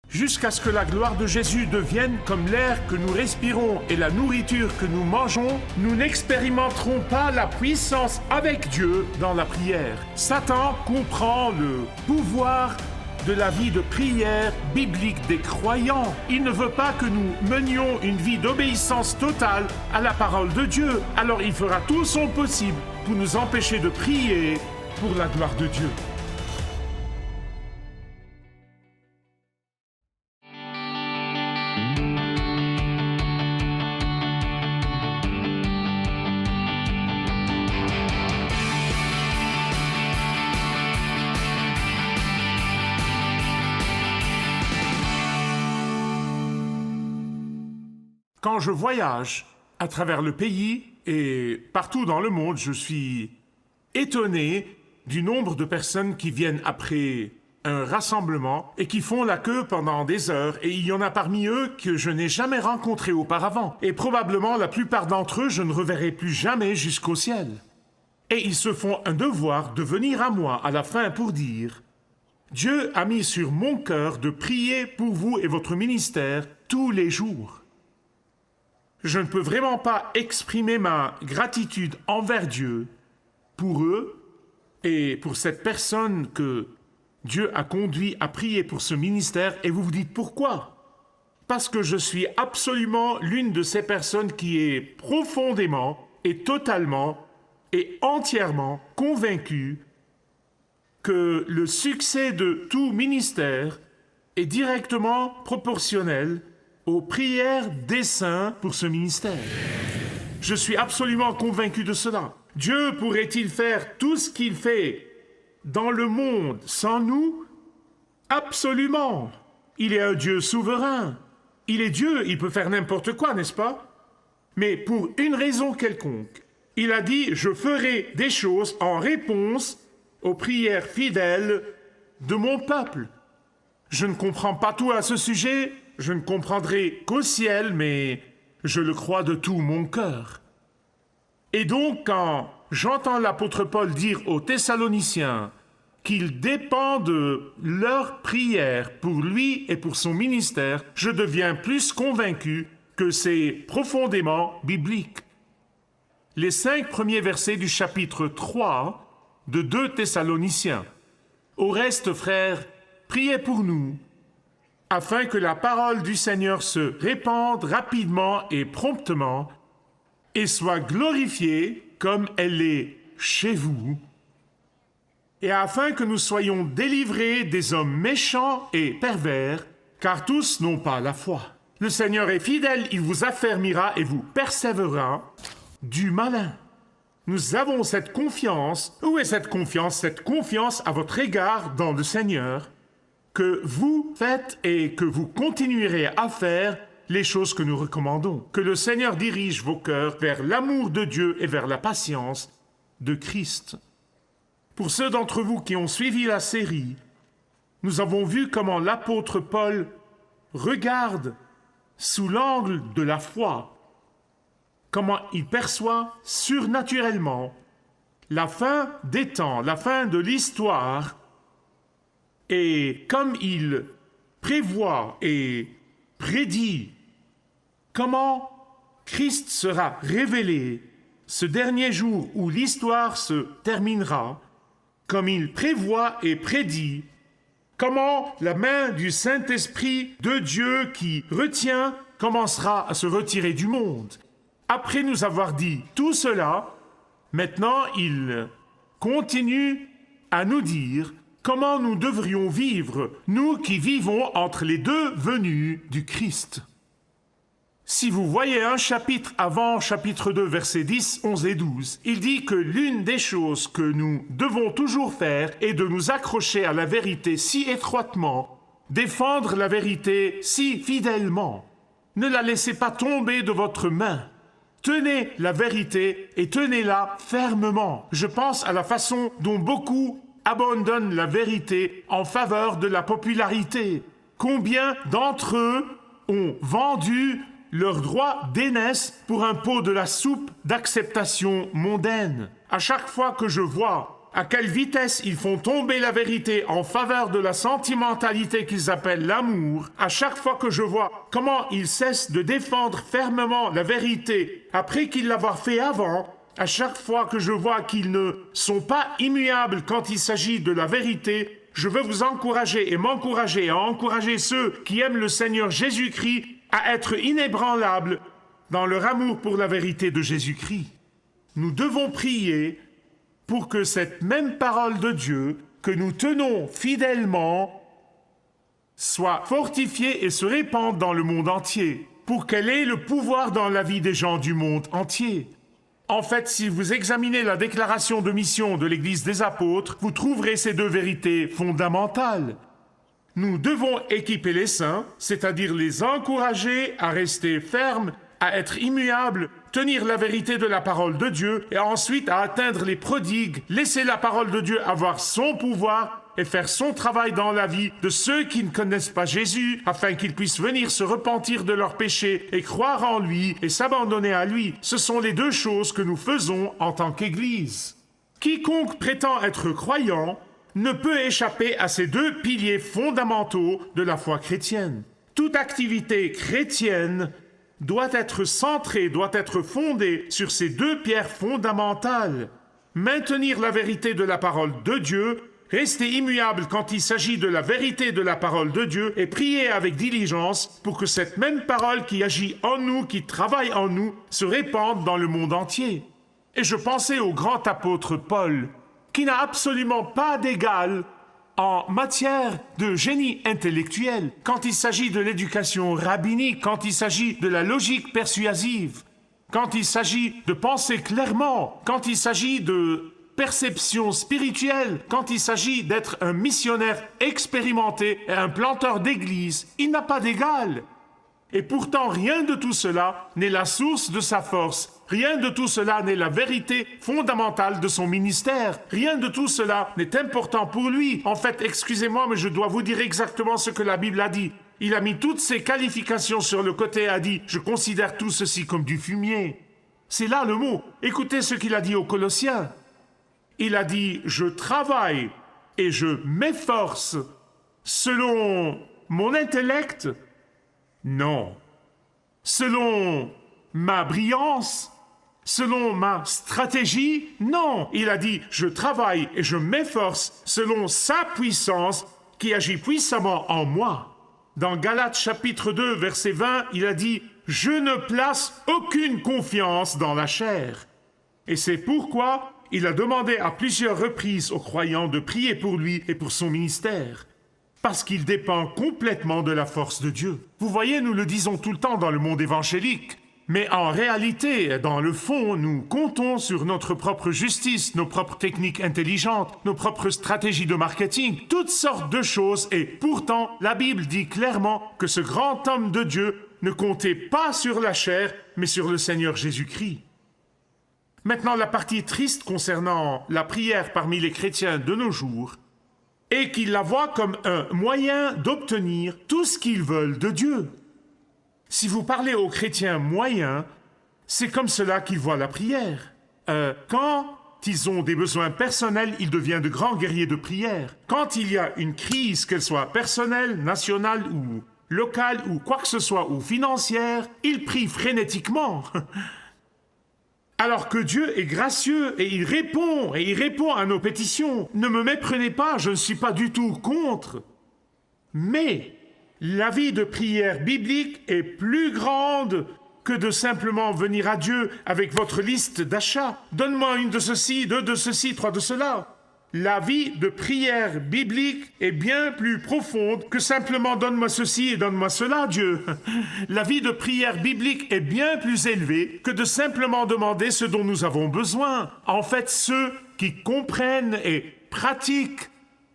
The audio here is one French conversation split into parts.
jusqu'à ce que la gloire de Jésus devienne comme l'air que nous respirons et la nourriture que nous mangeons, nous n'expérimenterons pas la puissance avec Dieu dans la prière. Satan comprend le pouvoir de la vie de prière biblique des croyants. Il ne veut pas que nous menions une vie d'obéissance totale à la parole de Dieu. Alors il fera tout son possible pour nous empêcher de prier pour la gloire de Dieu. Quand je voyage à travers le pays et partout dans le monde, je suis étonné du nombre de personnes qui viennent après un rassemblement et qui font la queue pendant des heures, et il y en a parmi eux que je n'ai jamais rencontrés auparavant. Et probablement la plupart d'entre eux, je ne reverrai plus jamais jusqu'au ciel. Et ils se font un devoir de venir à moi à la fin pour dire « Dieu a mis sur mon cœur de prier pour vous et votre ministère tous les jours. » Je ne peux vraiment pas exprimer ma gratitude envers Dieu pour eux et pour cette personne que Dieu a conduit à prier pour ce ministère. Et vous vous dites pourquoi? Parce que je suis absolument l'une de ces personnes qui est profondément et totalement et entièrement convaincue que le succès de tout ministère est directement proportionnel aux prières des saints pour ce ministère. Je suis absolument convaincu de cela. Dieu pourrait-il faire tout ce qu'il fait dans le monde sans nous? Absolument. Il est un Dieu souverain. Il est Dieu, il peut faire n'importe quoi, n'est-ce pas? Mais pour une raison quelconque, il a dit « Je ferai des choses en réponse aux prières fidèles de mon peuple ». Je ne comprends pas tout à ce sujet, je ne comprendrai qu'au ciel, mais je le crois de tout mon cœur. Et donc, quand j'entends l'apôtre Paul dire aux Thessaloniciens qu'il dépend de leur prière pour lui et pour son ministère, je deviens plus convaincu que c'est profondément biblique. Les 5 premiers versets du chapitre 3 de 2 Thessaloniciens. Au reste, frères, priez pour nous, afin que la parole du Seigneur se répande rapidement et promptement, et soit glorifiée comme elle est chez vous, et afin que nous soyons délivrés des hommes méchants et pervers, car tous n'ont pas la foi. Le Seigneur est fidèle, il vous affermira et vous persévérera du malin. Nous avons cette confiance. Où est cette confiance? Cette confiance à votre égard dans le Seigneur, que vous faites et que vous continuerez à faire les choses que nous recommandons. Que le Seigneur dirige vos cœurs vers l'amour de Dieu et vers la patience de Christ. Pour ceux d'entre vous qui ont suivi la série, nous avons vu comment l'apôtre Paul regarde sous l'angle de la foi, comment il perçoit surnaturellement la fin des temps, la fin de l'histoire, et comme il prévoit et prédit comment Christ sera révélé ce dernier jour où l'histoire se terminera, comme il prévoit et prédit comment la main du Saint-Esprit de Dieu qui retient commencera à se retirer du monde. Après nous avoir dit tout cela, maintenant il continue à nous dire comment nous devrions vivre, nous qui vivons entre les deux venues du Christ. Si vous voyez un chapitre avant, chapitre 2, versets 10, 11 et 12, il dit que l'une des choses que nous devons toujours faire est de nous accrocher à la vérité si étroitement, défendre la vérité si fidèlement. Ne la laissez pas tomber de votre main. Tenez la vérité et tenez-la fermement. Je pense à la façon dont beaucoup abandonnent la vérité en faveur de la popularité. Combien d'entre eux ont vendu leur droit d'aînesse pour un pot de la soupe d'acceptation mondaine? À chaque fois que je vois à quelle vitesse ils font tomber la vérité en faveur de la sentimentalité qu'ils appellent l'amour, à chaque fois que je vois comment ils cessent de défendre fermement la vérité après qu'ils l'avoir fait avant, à chaque fois que je vois qu'ils ne sont pas immuables quand il s'agit de la vérité, je veux vous encourager et m'encourager à encourager ceux qui aiment le Seigneur Jésus-Christ à être inébranlables dans leur amour pour la vérité de Jésus-Christ. Nous devons prier pour que cette même parole de Dieu que nous tenons fidèlement soit fortifiée et se répande dans le monde entier, pour qu'elle ait le pouvoir dans la vie des gens du monde entier. En fait, si vous examinez la déclaration de mission de l'Église des apôtres, vous trouverez ces deux vérités fondamentales. Nous devons équiper les saints, c'est-à-dire les encourager à rester fermes, à être immuables, tenir la vérité de la parole de Dieu et ensuite à atteindre les prodigues, laisser la parole de Dieu avoir son pouvoir et faire son travail dans la vie de ceux qui ne connaissent pas Jésus afin qu'ils puissent venir se repentir de leurs péchés et croire en lui et s'abandonner à lui. Ce sont les deux choses que nous faisons en tant qu'Église. Quiconque prétend être croyant ne peut échapper à ces deux piliers fondamentaux de la foi chrétienne. Toute activité chrétienne doit être centrée, doit être fondée sur ces deux pierres fondamentales. Maintenir la vérité de la parole de Dieu, rester immuable quand il s'agit de la vérité de la parole de Dieu et prier avec diligence pour que cette même parole qui agit en nous, qui travaille en nous, se répande dans le monde entier. Et je pensais au grand apôtre Paul, qui n'a absolument pas d'égal en matière de génie intellectuel, quand il s'agit de l'éducation rabbinique, quand il s'agit de la logique persuasive, quand il s'agit de penser clairement, quand il s'agit de perception spirituelle, quand il s'agit d'être un missionnaire expérimenté et un planteur d'église, il n'a pas d'égal. Et pourtant, rien de tout cela n'est la source de sa force. Rien de tout cela n'est la vérité fondamentale de son ministère. Rien de tout cela n'est important pour lui. En fait, excusez-moi, mais je dois vous dire exactement ce que la Bible a dit. Il a mis toutes ses qualifications sur le côté et a dit « Je considère tout ceci comme du fumier ». C'est là le mot. Écoutez ce qu'il a dit aux Colossiens. Il a dit « Je travaille et je m'efforce selon mon intellect ». Non. Selon ma brillance, selon ma stratégie, non. Il a dit, je travaille et je m'efforce selon sa puissance qui agit puissamment en moi. Dans Galates chapitre 2, verset 20, il a dit, je ne place aucune confiance dans la chair. Et c'est pourquoi il a demandé à plusieurs reprises aux croyants de prier pour lui et pour son ministère. Parce qu'il dépend complètement de la force de Dieu. Vous voyez, nous le disons tout le temps dans le monde évangélique. Mais en réalité, dans le fond, nous comptons sur notre propre justice, nos propres techniques intelligentes, nos propres stratégies de marketing, toutes sortes de choses. Et pourtant, la Bible dit clairement que ce grand homme de Dieu ne comptait pas sur la chair, mais sur le Seigneur Jésus-Christ. Maintenant, la partie triste concernant la prière parmi les chrétiens de nos jours, et qu'ils la voient comme un moyen d'obtenir tout ce qu'ils veulent de Dieu. Si vous parlez aux chrétiens moyens, c'est comme cela qu'ils voient la prière. Quand ils ont des besoins personnels, ils deviennent de grands guerriers de prière. Quand il y a une crise, qu'elle soit personnelle, nationale ou locale, ou quoi que ce soit, ou financière, ils prient frénétiquement. Alors que Dieu est gracieux et il répond à nos pétitions. Ne me méprenez pas, je ne suis pas du tout contre. Mais la vie de prière biblique est plus grande que de simplement venir à Dieu avec votre liste d'achats. Donne-moi une de ceci, deux de ceci, trois de cela. La vie de prière biblique est bien plus profonde que simplement « donne-moi ceci et donne-moi cela, Dieu ». La vie de prière biblique est bien plus élevée que de simplement demander ce dont nous avons besoin. En fait, ceux qui comprennent et pratiquent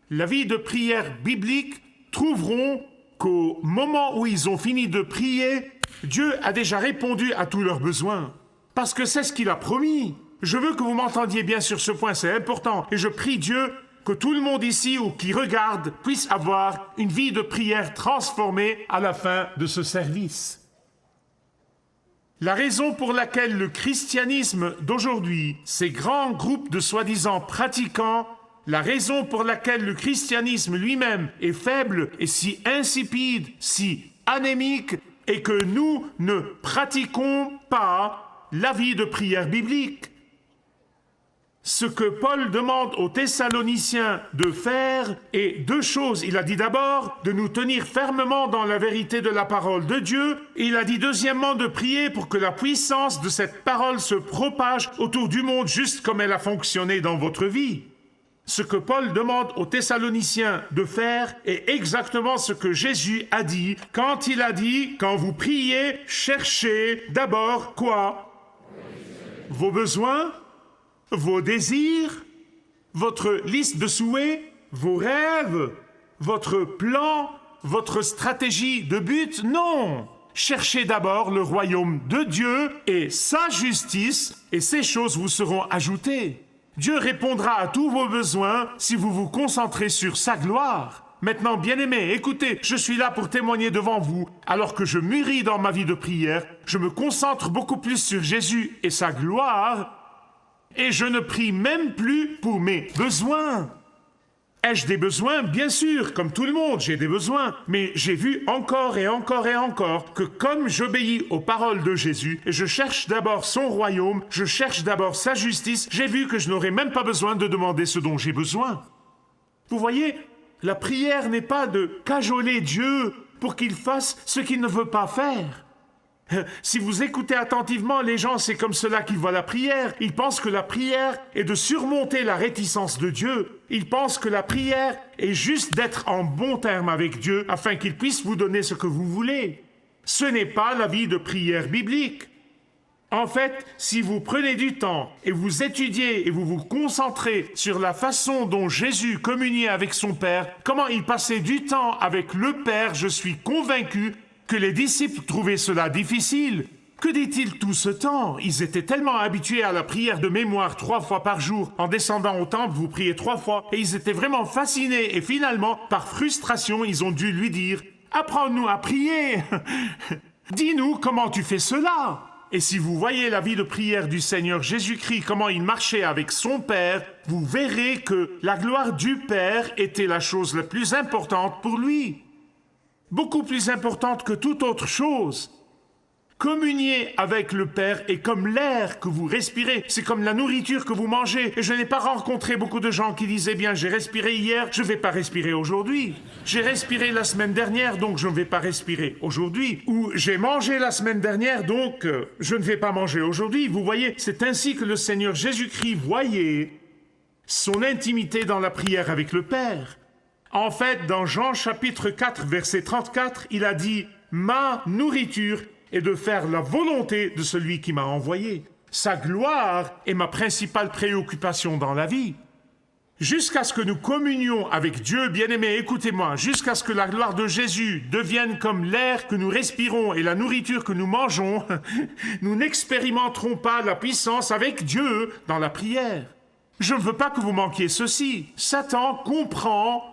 la vie de prière biblique trouveront qu'au moment où ils ont fini de prier, Dieu a déjà répondu à tous leurs besoins. Parce que c'est ce qu'il a promis. Je veux que vous m'entendiez bien sur ce point, c'est important. Et je prie Dieu que tout le monde ici ou qui regarde puisse avoir une vie de prière transformée à la fin de ce service. La raison pour laquelle le christianisme d'aujourd'hui, ces grands groupes de soi-disant pratiquants, la raison pour laquelle le christianisme lui-même est faible et si insipide, si anémique, est que nous ne pratiquons pas la vie de prière biblique. Ce que Paul demande aux Thessaloniciens de faire est deux choses. Il a dit d'abord de nous tenir fermement dans la vérité de la parole de Dieu. Et il a dit deuxièmement de prier pour que la puissance de cette parole se propage autour du monde juste comme elle a fonctionné dans votre vie. Ce que Paul demande aux Thessaloniciens de faire est exactement ce que Jésus a dit quand il a dit, quand vous priez, cherchez d'abord quoi? Vos besoins? Vos désirs, votre liste de souhaits, vos rêves, votre plan, votre stratégie de but? Non! Cherchez d'abord le royaume de Dieu et sa justice, et ces choses vous seront ajoutées. Dieu répondra à tous vos besoins si vous vous concentrez sur sa gloire. Maintenant, bien-aimés, écoutez, je suis là pour témoigner devant vous. Alors que je mûris dans ma vie de prière, je me concentre beaucoup plus sur Jésus et sa gloire, et je ne prie même plus pour mes besoins. Ai-je des besoins? Bien sûr, comme tout le monde, j'ai des besoins. Mais j'ai vu encore et encore et encore que comme j'obéis aux paroles de Jésus, et je cherche d'abord son royaume, je cherche d'abord sa justice, j'ai vu que je n'aurais même pas besoin de demander ce dont j'ai besoin. Vous voyez, la prière n'est pas de cajoler Dieu pour qu'il fasse ce qu'il ne veut pas faire. Si vous écoutez attentivement les gens, c'est comme cela qu'ils voient la prière. Ils pensent que la prière est de surmonter la réticence de Dieu. Ils pensent que la prière est juste d'être en bon terme avec Dieu afin qu'il puisse vous donner ce que vous voulez. Ce n'est pas la vie de prière biblique. En fait, si vous prenez du temps et vous étudiez et vous vous concentrez sur la façon dont Jésus communiait avec son Père, comment il passait du temps avec le Père, je suis convaincu que les disciples trouvaient cela difficile. Que dit-il tout ce temps? Ils étaient tellement habitués à la prière de mémoire 3 fois par jour. En descendant au temple, vous priez 3 fois. Et ils étaient vraiment fascinés. Et finalement, par frustration, ils ont dû lui dire « Apprends-nous à prier. Dis-nous comment tu fais cela. » Et si vous voyez la vie de prière du Seigneur Jésus-Christ, comment il marchait avec son Père, vous verrez que la gloire du Père était la chose la plus importante pour lui. Beaucoup plus importante que toute autre chose. Communier avec le Père est comme l'air que vous respirez, c'est comme la nourriture que vous mangez. Et je n'ai pas rencontré beaucoup de gens qui disaient « Bien, j'ai respiré hier, je ne vais pas respirer aujourd'hui. J'ai respiré la semaine dernière, donc je ne vais pas respirer aujourd'hui. » Ou « J'ai mangé la semaine dernière, donc je ne vais pas manger aujourd'hui. » Vous voyez, c'est ainsi que le Seigneur Jésus-Christ voyait son intimité dans la prière avec le Père. En fait, dans Jean chapitre 4, verset 34, il a dit « Ma nourriture est de faire la volonté de celui qui m'a envoyé. Sa gloire est ma principale préoccupation dans la vie. » Jusqu'à ce que nous communions avec Dieu, bien-aimés, écoutez-moi, jusqu'à ce que la gloire de Jésus devienne comme l'air que nous respirons et la nourriture que nous mangeons, nous n'expérimenterons pas la puissance avec Dieu dans la prière. Je ne veux pas que vous manquiez ceci. Satan comprend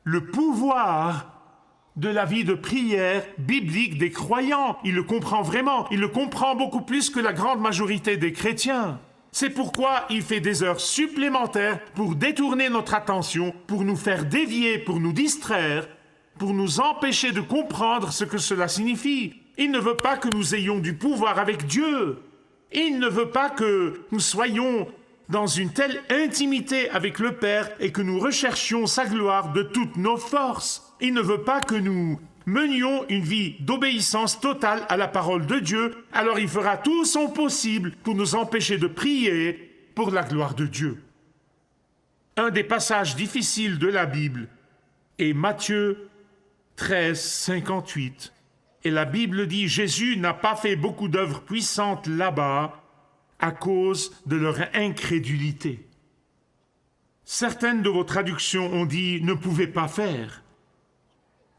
le pouvoir de la vie de prière biblique des croyants. Il le comprend vraiment. Il le comprend beaucoup plus que la grande majorité des chrétiens. C'est pourquoi il fait des heures supplémentaires pour détourner notre attention, pour nous faire dévier, pour nous distraire, pour nous empêcher de comprendre ce que cela signifie. Il ne veut pas que nous ayons du pouvoir avec Dieu. Il ne veut pas que nous soyons dans une telle intimité avec le Père et que nous recherchions sa gloire de toutes nos forces. Il ne veut pas que nous menions une vie d'obéissance totale à la parole de Dieu, alors il fera tout son possible pour nous empêcher de prier pour la gloire de Dieu. Un des passages difficiles de la Bible est Matthieu 13, 58. Et la Bible dit « Jésus n'a pas fait beaucoup d'œuvres puissantes là-bas à cause de leur incrédulité. » Certaines de vos traductions ont dit « ne pouvait pas faire ».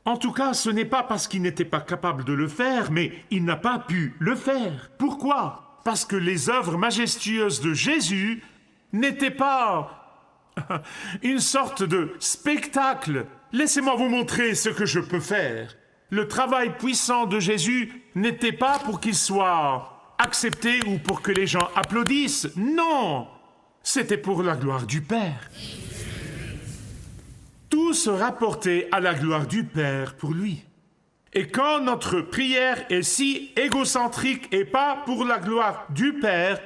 En tout cas, ce n'est pas parce qu'il n'était pas capable de le faire, mais il n'a pas pu le faire. Pourquoi? Parce que les œuvres majestueuses de Jésus n'étaient pas une sorte de spectacle. Laissez-moi vous montrer ce que je peux faire. Le travail puissant de Jésus n'était pas pour qu'il soit accepté ou pour que les gens applaudissent. Non, c'était pour la gloire du Père. Tout se rapportait à la gloire du Père pour lui. Et quand notre prière est si égocentrique et pas pour la gloire du Père,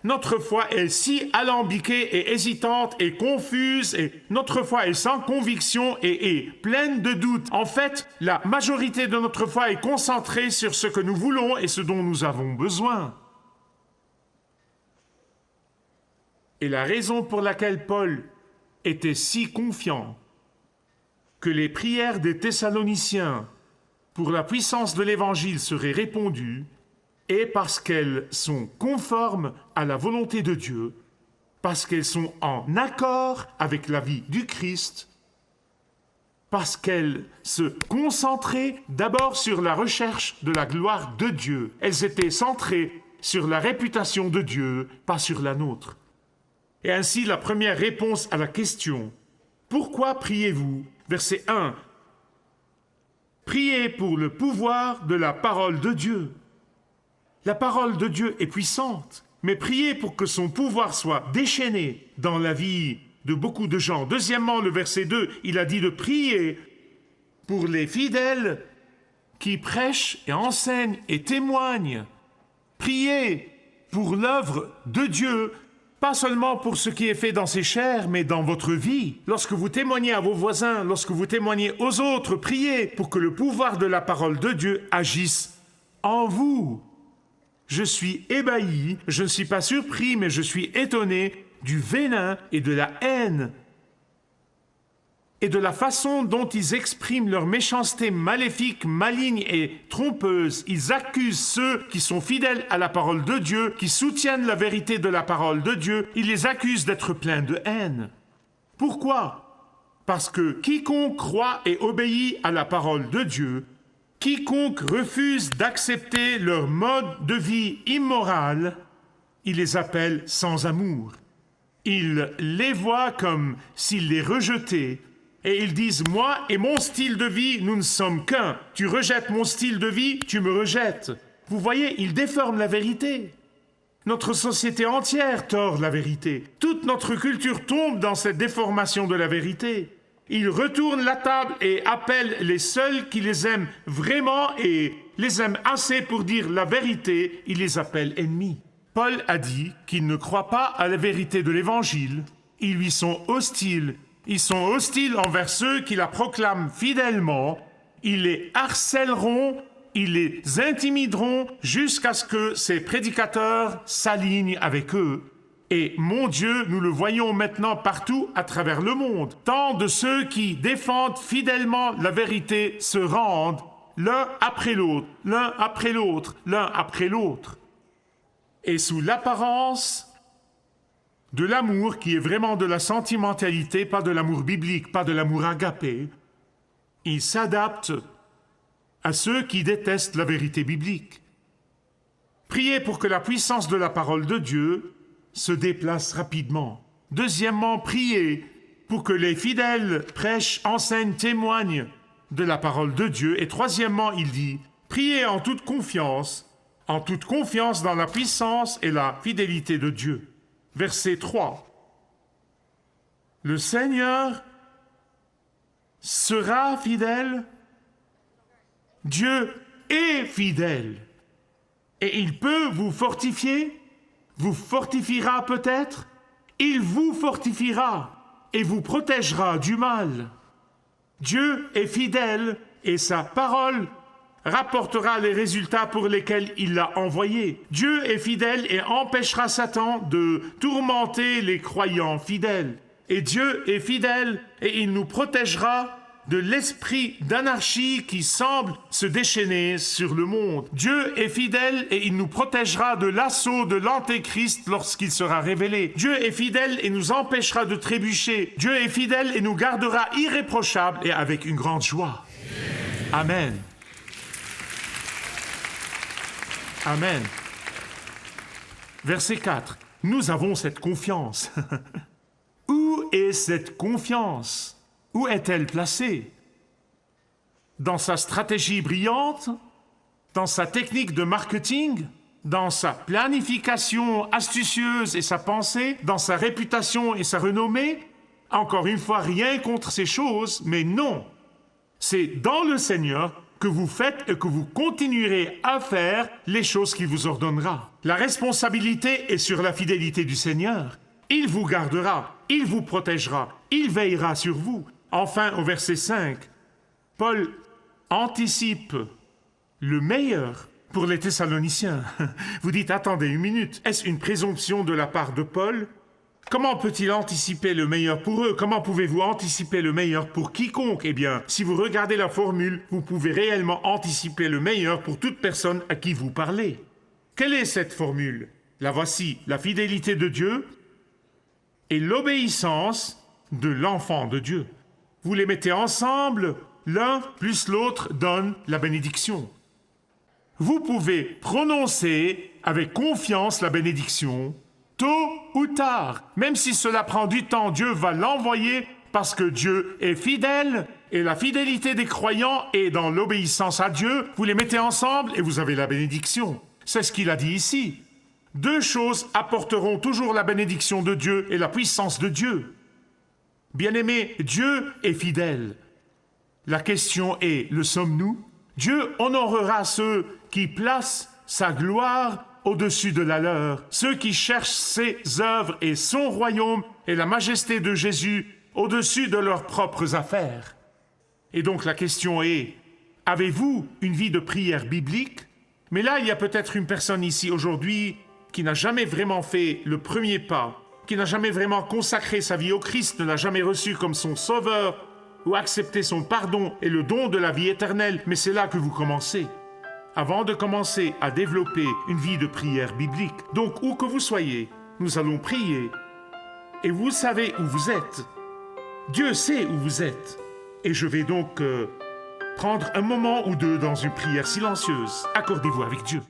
notre foi est si alambiquée et hésitante et confuse, et notre foi est sans conviction et pleine de doutes. En fait, la majorité de notre foi est concentrée sur ce que nous voulons et ce dont nous avons besoin. Et la raison pour laquelle Paul était si confiant que les prières des Thessaloniciens pour la puissance de l'Évangile seraient répondues, et parce qu'elles sont conformes à la volonté de Dieu, parce qu'elles sont en accord avec la vie du Christ, parce qu'elles se concentraient d'abord sur la recherche de la gloire de Dieu. Elles étaient centrées sur la réputation de Dieu, pas sur la nôtre. Et ainsi, la première réponse à la question « Pourquoi priez-vous » Verset 1. Priez pour le pouvoir de la parole de Dieu. La parole de Dieu est puissante, mais priez pour que son pouvoir soit déchaîné dans la vie de beaucoup de gens. Deuxièmement, le verset 2, il a dit de prier pour les fidèles qui prêchent et enseignent et témoignent. Priez pour l'œuvre de Dieu, pas seulement pour ce qui est fait dans ses chairs, mais dans votre vie. Lorsque vous témoignez à vos voisins, lorsque vous témoignez aux autres, priez pour que le pouvoir de la parole de Dieu agisse en vous. Je suis ébahi, je ne suis pas surpris, mais je suis étonné du venin et de la haine et de la façon dont ils expriment leur méchanceté maléfique, maligne et trompeuse. Ils accusent ceux qui sont fidèles à la parole de Dieu, qui soutiennent la vérité de la parole de Dieu. Ils les accusent d'être pleins de haine. Pourquoi? Parce que quiconque croit et obéit à la parole de Dieu, quiconque refuse d'accepter leur mode de vie immoral, il les appelle sans amour. Ils les voient comme s'ils les rejetaient et ils disent « Moi et mon style de vie, nous ne sommes qu'un. Tu rejettes mon style de vie, tu me rejettes. » Vous voyez, ils déforment la vérité. Notre société entière tord la vérité. Toute notre culture tombe dans cette déformation de la vérité. Ils retournent la table et appellent les seuls qui les aiment vraiment et les aiment assez pour dire la vérité, ils les appellent ennemis. Paul a dit qu'ils ne croient pas à la vérité de l'Évangile. Ils lui sont hostiles. Ils sont hostiles envers ceux qui la proclament fidèlement. Ils les harcèleront, ils les intimideront jusqu'à ce que ces prédicateurs s'alignent avec eux. Et mon Dieu, nous le voyons maintenant partout à travers le monde. Tant de ceux qui défendent fidèlement la vérité se rendent l'un après l'autre, l'un après l'autre, l'un après l'autre. Et sous l'apparence de l'amour qui est vraiment de la sentimentalité, pas de l'amour biblique, pas de l'amour agapé, ils s'adaptent à ceux qui détestent la vérité biblique. Priez pour que la puissance de la parole de Dieu se déplace rapidement. Deuxièmement, priez pour que les fidèles prêchent, enseignent, témoignent de la parole de Dieu. Et troisièmement, il dit, priez en toute confiance dans la puissance et la fidélité de Dieu. Verset 3. Le Seigneur sera fidèle. Dieu est fidèle. Et il peut vous fortifier, vous fortifiera peut-être, il vous fortifiera et vous protégera du mal. Dieu est fidèle et sa parole rapportera les résultats pour lesquels il l'a envoyé. Dieu est fidèle et empêchera Satan de tourmenter les croyants fidèles. Et Dieu est fidèle et il nous protégera de l'esprit d'anarchie qui semble se déchaîner sur le monde. Dieu est fidèle et il nous protégera de l'assaut de l'Antéchrist lorsqu'il sera révélé. Dieu est fidèle et nous empêchera de trébucher. Dieu est fidèle et nous gardera irréprochables et avec une grande joie. Amen. Amen. Verset 4. Nous avons cette confiance. Où est cette confiance? Où est-elle placée? dans sa stratégie brillante, dans sa technique de marketing, dans sa planification astucieuse et sa pensée, dans sa réputation et sa renommée. Encore une fois, rien contre ces choses, mais non. C'est dans le Seigneur que vous faites et que vous continuerez à faire les choses qu'il vous ordonnera. La responsabilité est sur la fidélité du Seigneur. Il vous gardera, il vous protégera, il veillera sur vous. Enfin, au verset 5, Paul anticipe le meilleur pour les Thessaloniciens. Vous dites, attendez une minute, est-ce une présomption de la part de Paul? Comment peut-il anticiper le meilleur pour eux? Comment pouvez-vous anticiper le meilleur pour quiconque? Eh bien, si vous regardez la formule, vous pouvez réellement anticiper le meilleur pour toute personne à qui vous parlez. Quelle est cette formule? La voici, la fidélité de Dieu et l'obéissance de l'enfant de Dieu. Vous les mettez ensemble, l'un plus l'autre donne la bénédiction. Vous pouvez prononcer avec confiance la bénédiction, tôt ou tard. Même si cela prend du temps, Dieu va l'envoyer parce que Dieu est fidèle et la fidélité des croyants est dans l'obéissance à Dieu. Vous les mettez ensemble et vous avez la bénédiction. C'est ce qu'il a dit ici. Deux choses apporteront toujours la bénédiction de Dieu et la puissance de Dieu. Bien-aimés, Dieu est fidèle. La question est, le sommes-nous? Dieu honorera ceux qui placent sa gloire au-dessus de la leur, ceux qui cherchent ses œuvres et son royaume et la majesté de Jésus au-dessus de leurs propres affaires. Et donc la question est, avez-vous une vie de prière biblique? Mais là, il y a peut-être une personne ici aujourd'hui qui n'a jamais vraiment fait le premier pas, qui n'a jamais vraiment consacré sa vie au Christ, ne l'a jamais reçu comme son sauveur, ou accepté son pardon et le don de la vie éternelle, mais c'est là que vous commencez. Avant de commencer à développer une vie de prière biblique. Donc, où que vous soyez, nous allons prier. Et vous savez où vous êtes. Dieu sait où vous êtes. Et je vais donc prendre un moment ou deux dans une prière silencieuse. Accordez-vous avec Dieu.